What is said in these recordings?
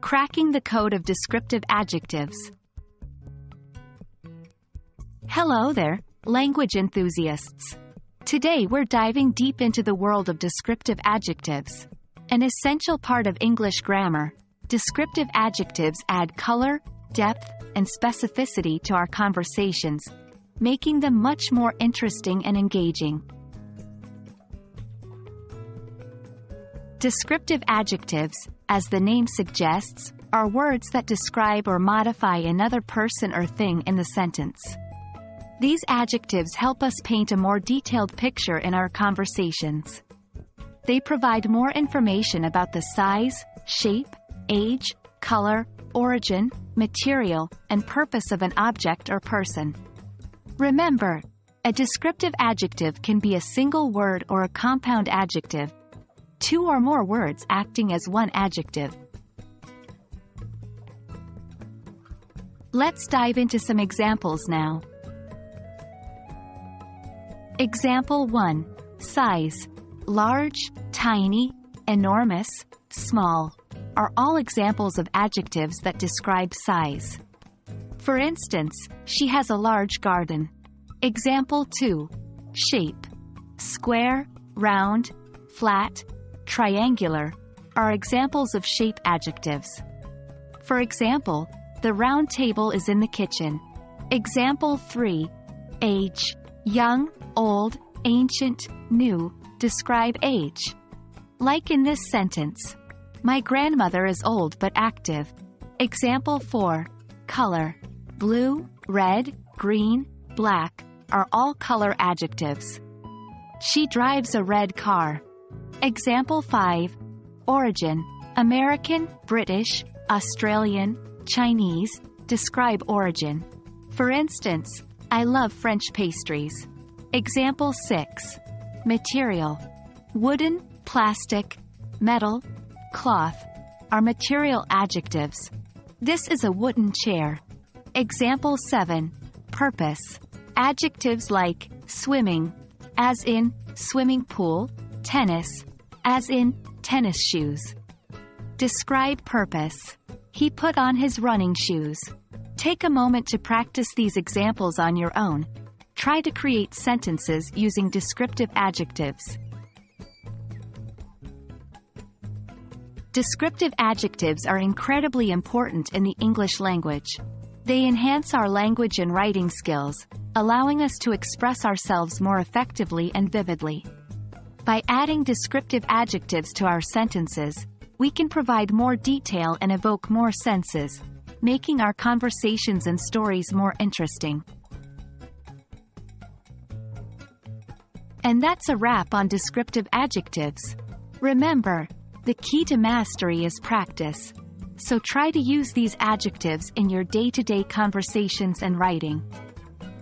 Cracking the code of descriptive adjectives. Hello there, language enthusiasts. Today we're diving deep into the world of descriptive adjectives. An essential part of English grammar, descriptive adjectives add color, depth, and specificity to our conversations, making them much more interesting and engaging. Descriptive adjectives, as the name suggests, are words that describe or modify another person or thing in the sentence. These adjectives help us paint a more detailed picture in our conversations. They provide more information about the size, shape, age, color, origin, material, and purpose of an object or person. Remember, a descriptive adjective can be a single word or a compound adjective, two or more words acting as one adjective. Let's dive into some examples now. Example 1. Size. Large, tiny, enormous, small are all examples of adjectives that describe size. For instance, she has a large garden. Example 2. Shape. Square, round, flat, triangular are examples of shape adjectives. For example, the round table is in the kitchen. Example 3. Age. Young, old, ancient, new describe age. Like in this sentence, my grandmother is old but active. Example 4. Color. Blue, red, green, black are all color adjectives. She drives a red car. Example 5. Origin. American, British, Australian, Chinese describe origin. For instance, I love French pastries. Example 6. Material. Wooden, plastic, metal, cloth are material adjectives. This is a wooden chair. Example 7. Purpose. Adjectives like swimming, as in swimming pool, tennis, as in tennis shoes. Describe purpose. He put on his running shoes. Take a moment to practice these examples on your own. Try to create sentences using descriptive adjectives. Descriptive adjectives are incredibly important in the English language. They enhance our language and writing skills, allowing us to express ourselves more effectively and vividly. By adding descriptive adjectives to our sentences, we can provide more detail and evoke more senses, making our conversations and stories more interesting. And that's a wrap on descriptive adjectives. Remember, the key to mastery is practice. So try to use these adjectives in your day-to-day conversations and writing.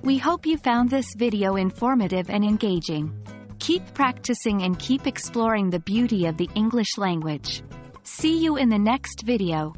We hope you found this video informative and engaging. Keep practicing and keep exploring the beauty of the English language. See you in the next video.